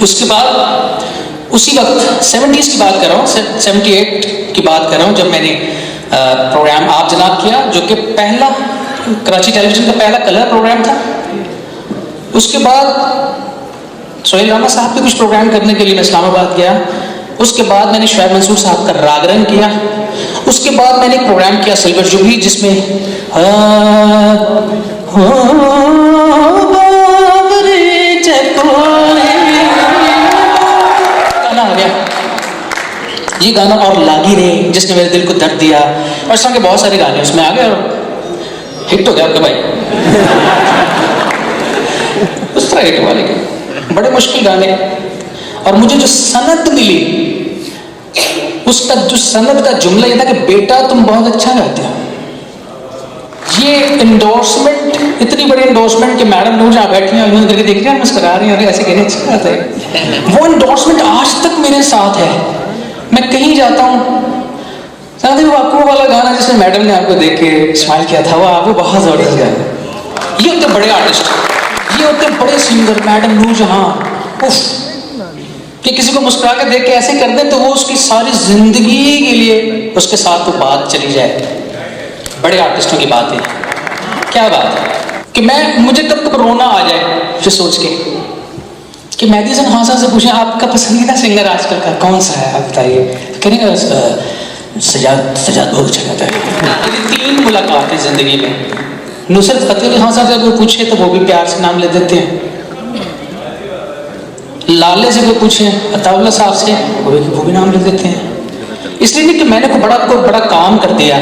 उसके बाद उसी वक्त 70s की बात कर रहा हूँ, 78 की बात कर रहा हूँ, जब मैंने प्रोग्राम आप जनाब किया, जो कि पहला कराची टेलीविजन का पहला कलर प्रोग्राम था। उसके बाद सोहेल राना साहब के कुछ प्रोग्राम करने के लिए मैं इस्लामाबाद गया। उसके बाद मैंने शुएब मंसूर साहब का रागरंग किया। उसके बाद मैंने एक प्रोग्राम किया सिल्वर जुबली, जिसमें गाना आ गया, ये गाना, और लागी रे जिसने मेरे दिल को दर्द दिया, और इस तरह के बहुत सारे गाने उसमें आ गए और हिट हो गया आपका भाई। उस तरह हिट हुआ, लेकिन बड़े मुश्किल गाने। और मुझे जो सनद मिली, उसका जो सनद का जुमला ये था कि बेटा तुम बहुत अच्छा गाते हो। ये इंडोर्समेंट, इतनी बड़ी इंडोर्समेंट कि मैडम लोग जहाँ बैठी हैं उन्होंने करके देख रहे हैं, मुस्कुरा रही हैं, ऐसे कहने अच्छा गाता है। वो इंडोर्समेंट आज तक मेरे साथ है। मैं कहीं जाता हूँ, वो आपको वाला गाना जिसमें मैडम ने आपको देख के स्माइल किया था, वो आपको बहुत जबरदस्त गाना। ये होते बड़े आर्टिस्ट, ये होते बड़े सिंगर, मैडम नूरजहां, उफ, कि किसी को मुस्कुरा के देख के ऐसे कर दें तो वो उसकी सारी जिंदगी के लिए उसके साथ तो बात चली जाए। बड़े आर्टिस्टों की बात है, क्या बात है कि मुझे कब कब रोना आ जाए फिर सोच के कि मेहदी हसन खान साहब से पूछें आपका पसंदीदा सिंगर आजकल का कौन सा है, आप बताइए, करेंगे सजाद बहुत अच्छा गाता है। 3 मुलाकात है जिंदगी में। नुसरत फतेह अली खान साहब से अगर पूछे तो वो भी प्यार से नाम ले देते हैं। लाले से कोई पूछे, अताउल्लाह साहब से, वो भी नाम ले देते हैं। इसलिए नहीं कि मैंने कोई बड़ा काम कर दिया।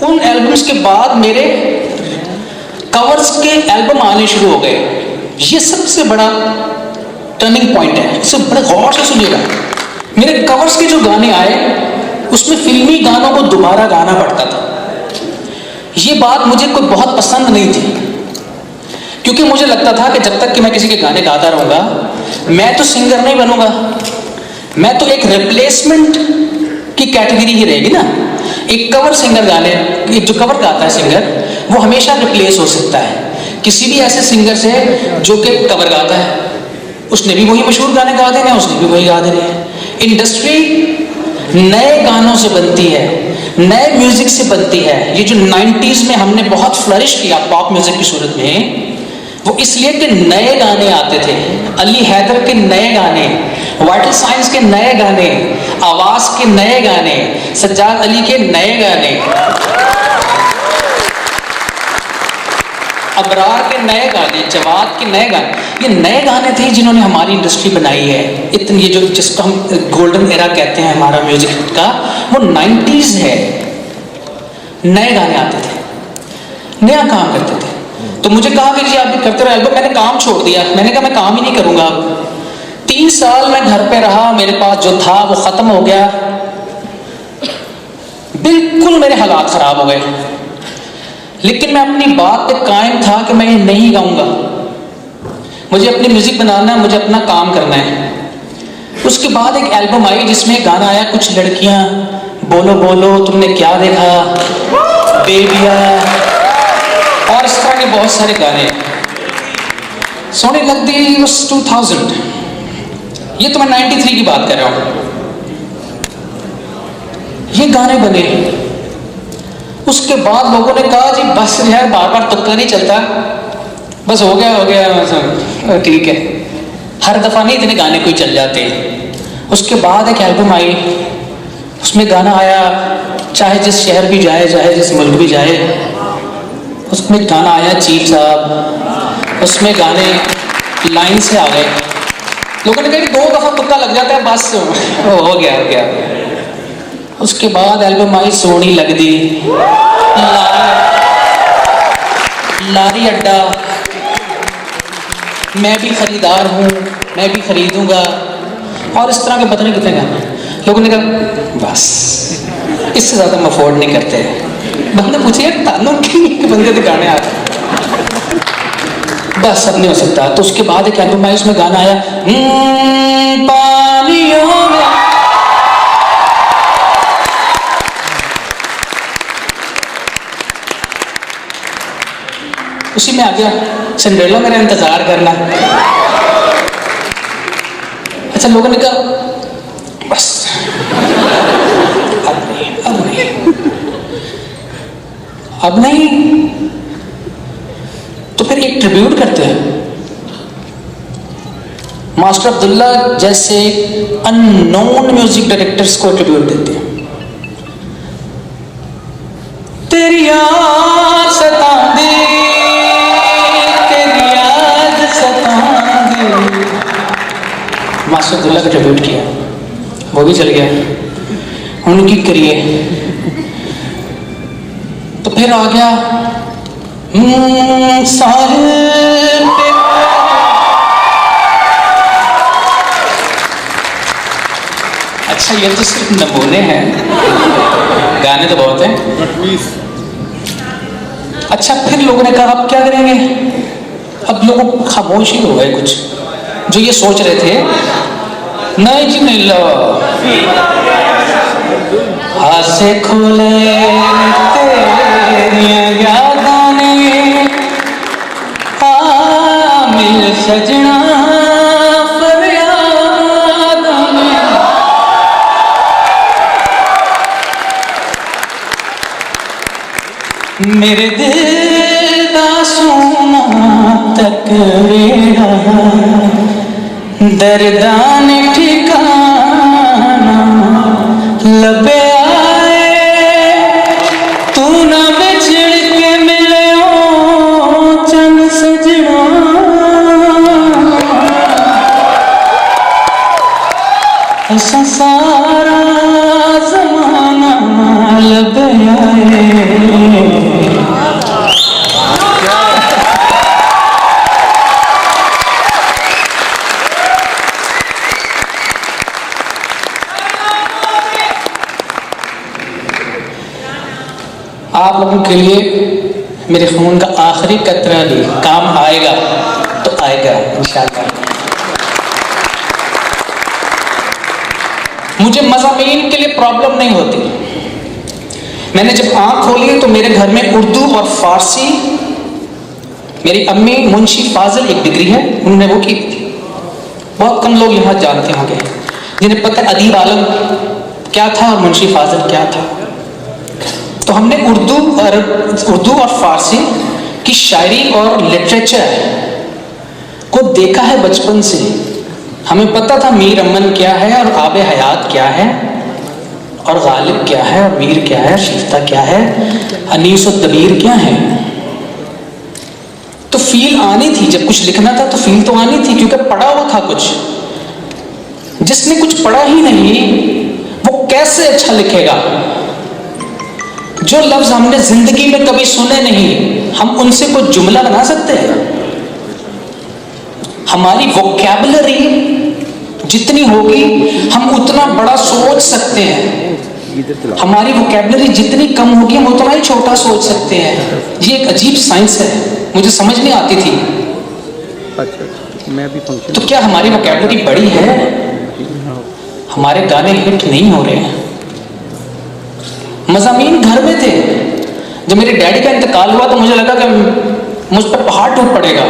उन एल्बम्स के बाद मेरे कवर्स के एल्बम आने शुरू हो गए। ये सबसे बड़ा टर्निंग पॉइंट है, इसे बड़े गौर से सुनिएगा। मेरे कवर्स के जो गाने आए उसमें फिल्मी गानों को दोबारा गाना पड़ता था। ये बात मुझे कोई बहुत पसंद नहीं थी, क्योंकि मुझे लगता था कि जब तक कि मैं किसी के गाने गाता रहूंगा, मैं तो सिंगर नहीं बनूंगा, मैं तो एक रिप्लेसमेंट की कैटेगरी ही रहेगी ना। एक कवर सिंगर गाने, एक जो कवर गाता है सिंगर, वो हमेशा रिप्लेस हो सकता है किसी भी ऐसे सिंगर से जो कि कवर गाता है। उसने भी वही मशहूर गाने गा देने हैं, उसने भी वही गा देने हैं। इंडस्ट्री नए गानों से बनती है, नए म्यूजिक से बनती है। ये जो 90s में हमने बहुत फ्लरिश किया पॉप म्यूजिक की सूरत में, वो इसलिए कि नए गाने आते थे। अली हैदर के नए गाने, वाइटल साइंस के नए गाने, आवाज के नए गाने, सज्जाद अली के नए गाने, अबरार के नए गाने, जवाद के नए गाने, ये नए गाने थे जिन्होंने हमारी इंडस्ट्री बनाई है। इतनी ये जो जिसको हम गोल्डन एरा कहते हैं हमारा म्यूजिक का, वो 90s है। नए गाने आते थे, नया काम करते थे। तो मुझे कहा कि जी आप भी करते रहे। मैंने काम छोड़ दिया, मैंने कहा मैं काम ही नहीं करूंगा अब। 3 साल मैं घर पे रहा, मेरे पास जो था वो खत्म हो गया, बिल्कुल मेरे हालात खराब हो गए। लेकिन मैं अपनी बात पे कायम था कि मैं ये नहीं गाऊंगा, मुझे अपनी म्यूजिक बनाना है, मुझे अपना काम करना है। उसके बाद एक एल्बम आई जिसमें गाना आया कुछ लड़कियां बोलो बोलो तुमने क्या देखा, बेबिया, और इस तरह के बहुत सारे गाने। सोने लग दी 2000, ये तो मैं 93 की बात कर रहा हूं। ये गाने बने। उसके बाद लोगों ने कहा जी बस यार बार बार तुक्का नहीं चलता, बस हो गया ठीक है, हर दफा नहीं इतने गाने कोई चल जाते। उसके बाद एक एल्बम आई, उसमें गाना आया चाहे जिस शहर भी जाए, चाहे जिस मुल्क भी जाए, उसमें गाना आया चीफ साहब। उसमें गाने लाइन से आ गए। लोगों ने कहा कि 2 दफा तुक्का लग जाता है, बस हो गया। उसके बाद एल्बम आई सोनी लगदी, लारी अड्डा, मैं भी खरीदार हूँ, मैं भी खरीदूंगा, और इस तरह के पता नहीं कितने गाने। लोगों ने कहा बस इससे ज्यादा हम अफोर्ड नहीं करते। बंदा पूछे यार तानों के बंदे के गाने आते, बस अब नहीं हो सकता। तो उसके बाद एक एल्बम आई, उसमें गाना आया पानियों में, उसी में आ गया सिंड्रेला मेरा इंतजार करना। अच्छा, लोगों ने कहा बस अब नहीं, अब नहीं, अब नहीं, तो फिर एक ट्रिब्यूट करते हैं। मास्टर अब्दुल्ला जैसे अननोन म्यूजिक डायरेक्टर्स को ट्रिब्यूट देते हैं। तेरी याद सतांदी, तेरी याद सतांदी, मास्टर अब्दुल्ला का ट्रिब्यूट किया, वो भी चल गया, उनकी करिए। तो फिर आ गया साहिल पे, अच्छा ये तो सिर्फ नमूने हैं, गाने तो बहुत हैं। अच्छा, फिर लोगों ने कहा अब क्या करेंगे, अब लोग खामोश ही हो गए, कुछ जो ये सोच रहे थे, नहीं जी नहीं लो, हाथ से खोले तेरियां यादां ने, आ मिल सजना मेरे दिल दा सोना तक वेड़ा, दर्दा ने ठिकाना लबे आए, तू ना बिछड़ के मिले ओ चन सजना, ऐसा सारा जमाना लबे आए। आप लोगों के लिए मेरे खून का आखिरी कतरा भी काम आएगा तो आएगा इंशाअल्लाह। मुझे मज़ामीन के लिए प्रॉब्लम नहीं होती। मैंने जब आँख खोली तो मेरे घर में उर्दू और फारसी, मेरी अम्मी मुंशी फाजिल एक डिग्री है, उन्होंने वो की थी। बहुत कम लोग यहाँ जानते होंगे जिन्हें पता है अदीब आलम क्या था और मुंशी फाजिल क्या था। तो हमने उर्दू और फारसी की शायरी और लिटरेचर को देखा है बचपन से। हमें पता था मीर अमन क्या है और आबे हयात क्या है और गालिब क्या है और मीर क्या है, शिफ्ता क्या है, अनीस और दबीर क्या है। तो फील आनी थी, जब कुछ लिखना था तो फील तो आनी थी, क्योंकि पढ़ा हुआ था कुछ। जिसने कुछ पढ़ा ही नहीं वो कैसे अच्छा लिखेगा। जो लफ्ज हमने जिंदगी में कभी सुने नहीं, हम उनसे कोई जुमला बना सकते हैं? हमारी वोकैबुलरी जितनी होगी हम उतना बड़ा सोच सकते हैं। हमारी वोकैबुलरी जितनी कम होगी हम उतना ही छोटा सोच सकते हैं। ये एक अजीब साइंस है, मुझे समझ नहीं आती थी। मैं भी फंक्शन तो क्या हमारी वोकैबुलरी बड़ी है? हमारे गाने हिट नहीं हो रहे हैं। मज़ामीन घर में थे। जब मेरे डैडी का इंतकाल हुआ तो मुझे लगा कि मुझ पर पहाड़ टूट पड़ेगा,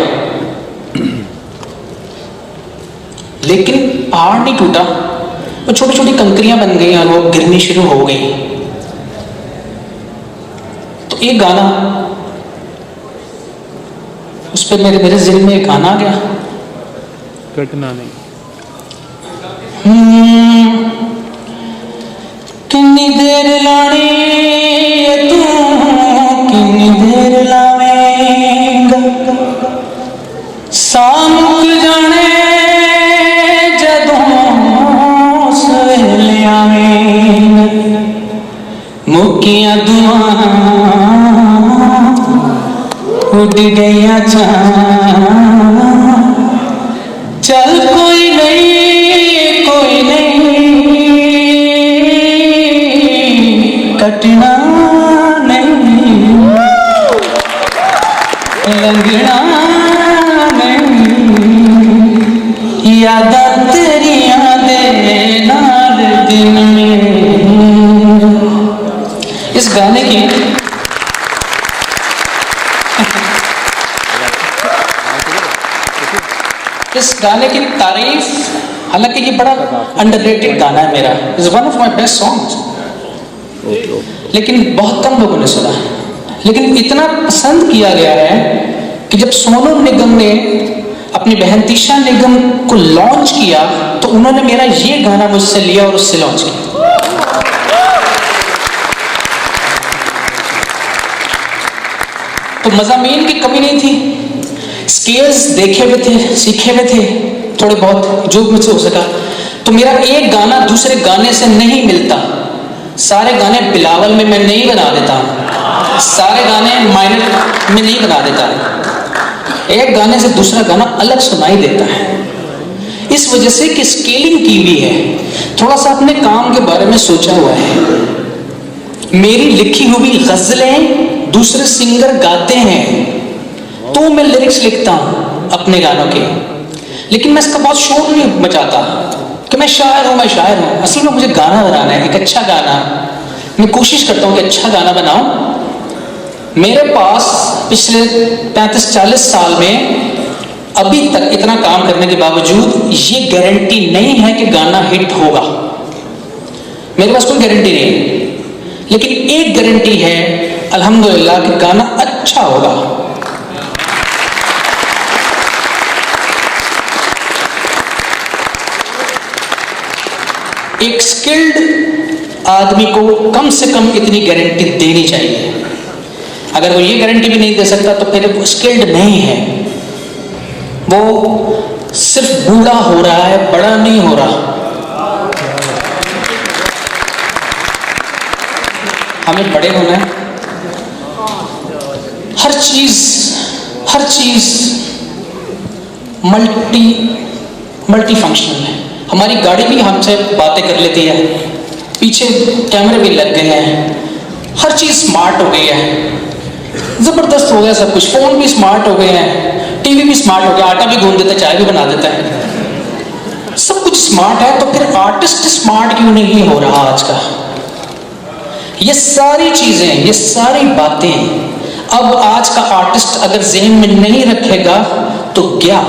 लेकिन पहाड़ नहीं टूटा। वो छोटी छोटी कंकरियां बन गई और वो गिरनी शुरू हो गई। तो एक गाना, उस पर मेरे दिल में एक गाना आ गया, कटना नहीं। किन्नी देर लानी तू, किन्नी देर लावेंगा, सामुक जाने जदों सवेले आवेंगा, मुकियां दुआं उड़ गईयां चां, चल कोई नहीं, कोई नहीं, कटना नहीं, लंघना नहीं, यादा तेरियां दे नाल दिन में। इस गाने की तारीफ हालांकि ये बड़ा अंडररेटेड गाना है मेरा, is one of my best songs, लेकिन बहुत कम लोगों ने सुना। लेकिन इतना पसंद किया गया है कि जब सोनू निगम ने अपनी बहन तीशा निगम को लॉन्च किया तो उन्होंने मेरा ये गाना मुझसे लिया और उससे लॉन्च किया। तो मज़ामीन की कमी नहीं थी, स्केल्स देखे हुए थे, सीखे हुए थे थोड़े बहुत जो मुझसे हो सका। तो मेरा एक गाना दूसरे गाने से नहीं मिलता, सारे गाने बिलावल में मैं नहीं बना देता, सारे गाने माइनर में नहीं बना देता, एक गाने से दूसरा गाना अलग सुनाई देता है। इस वजह से कि स्केलिंग की हुई है, थोड़ा सा अपने काम के बारे में सोचा हुआ है। मेरी लिखी हुई गजलें दूसरे सिंगर गाते हैं तो मैं लिरिक्स लिखता हूं अपने गानों के, लेकिन मैं इसका बहुत शोर नहीं मचाता कि मैं शायर हूं। असल में मुझे गाना बनाना है, एक अच्छा गाना। मैं कोशिश करता हूं कि अच्छा गाना बनाऊं। मेरे पास पिछले 35-40 साल में अभी तक इतना काम करने के बावजूद ये गारंटी नहीं है कि गाना हिट होगा, मेरे पास कोई गारंटी नहीं है। लेकिन एक गारंटी है अल्हम्दुलिल्लाह कि गाना अच्छा होगा। एक स्किल्ड आदमी को कम से कम इतनी गारंटी देनी चाहिए। अगर वो ये गारंटी भी नहीं दे सकता तो फिर वो स्किल्ड नहीं है, वो सिर्फ बूढ़ा हो रहा है, बड़ा नहीं हो रहा। हमें बड़े होना है। हर चीज मल्टी फंक्शनल है। हमारी गाड़ी भी हमसे बातें कर लेती है, पीछे कैमरे भी लग गए हैं, हर चीज स्मार्ट हो गई है, जबरदस्त हो गया सब कुछ। फोन भी स्मार्ट हो गए हैं, टीवी भी स्मार्ट हो गया, आटा भी गूंद देता है, चाय भी बना देता है, सब कुछ स्मार्ट है। तो फिर आर्टिस्ट स्मार्ट क्यों नहीं हो रहा आज का? ये सारी चीजें, ये सारी बातें अब आज का आर्टिस्ट अगर ज़हन में नहीं रखेगा तो क्या?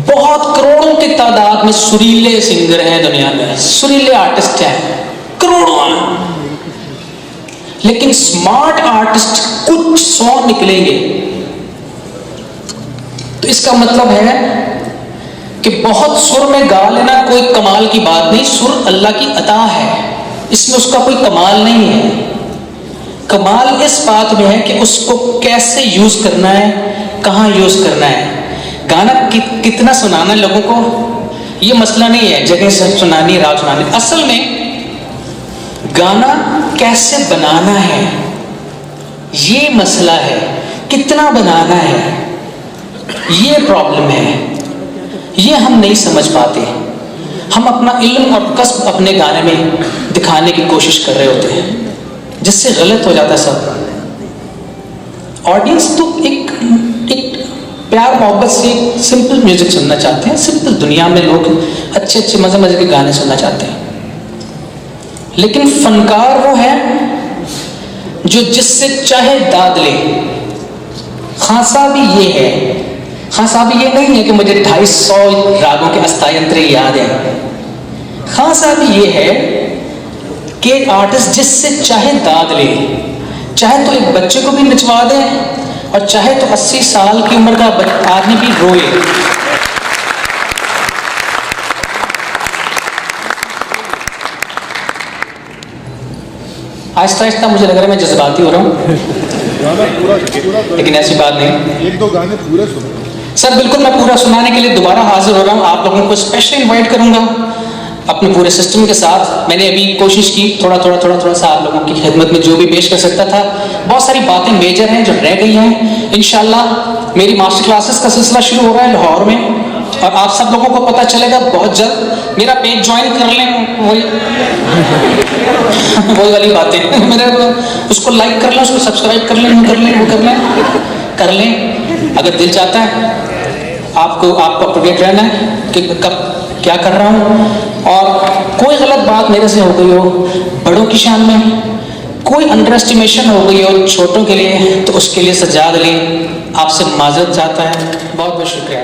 बहुत करोड़ों की तादाद में सुरीले सिंगर हैं दुनिया में, सुरीले आर्टिस्ट हैं, करोड़ों हैं, लेकिन स्मार्ट आर्टिस्ट कुछ 100 निकलेंगे। तो इसका मतलब है कि बहुत सुर में गा लेना कोई कमाल की बात नहीं, सुर अल्लाह की अता है, इसमें उसका कोई कमाल नहीं है। कमाल इस बात में है कि उसको कैसे यूज करना है, कहाँ यूज करना है, गाना कितना सुनाना है लोगों को, ये मसला नहीं है जगह से सुनानी, राग सुनानी। असल में गाना कैसे बनाना है ये मसला है, कितना बनाना है ये प्रॉब्लम है, ये हम नहीं समझ पाते। हम अपना इल्म और कसब अपने गाने में दिखाने की कोशिश कर रहे होते हैं, जिससे गलत हो जाता है सब। ऑडियंस तो एक प्यार मोहब्बत से सिंपल म्यूजिक सुनना चाहते हैं, सिंपल दुनिया में लोग अच्छे अच्छे मजे मजे के गाने सुनना चाहते हैं। लेकिन फनकार वो है जो जिससे चाहे दाद ले। खासा भी ये है, खासा भी ये नहीं है कि मुझे 250 रागों के अस्तायंत्र याद है। खासा भी ये है कि एक आर्टिस्ट जिससे चाहे दाद ले, चाहे तो एक बच्चे को भी नचवा दे और चाहे तो 80 साल की उम्र का आदमी भी रोए। आहिस्ता आहिस्ता मुझे लग रहा है मैं जज्बाती हो रहा हूँ, लेकिन ऐसी बात नहीं। एक दो गाने पूरे सुनो सर। बिल्कुल, मैं पूरा सुनाने के लिए दोबारा हाजिर हो रहा हूँ। आप लोगों को स्पेशल इनवाइट करूंगा अपने पूरे सिस्टम के साथ। मैंने अभी कोशिश की थोड़ा सा आप लोगों की खिदमत में जो भी पेश कर सकता था। बहुत सारी बातें मेजर हैं जो रह गई हैं। इंशाल्लाह मेरी मास्टर क्लासेस का सिलसिला शुरू हो रहा है लाहौर में, और आप सब लोगों को पता चलेगा बहुत जल्द। मेरा पेज ज्वाइन कर लें, वही वाली बातें मेरे उसको लाइक कर लें, उसको सब्सक्राइब कर लें, कर लें अगर दिल चाहता है। आपको अपडेट रहना है कि कब क्या कर रहा हूँ, और कोई गलत बात मेरे से हो गई हो बड़ों की शान में, कोई अंडर एस्टिमेशन हो गई हो छोटों के लिए, तो उसके लिए सजाद अली आपसे माजरत चाहता है। बहुत बहुत शुक्रिया।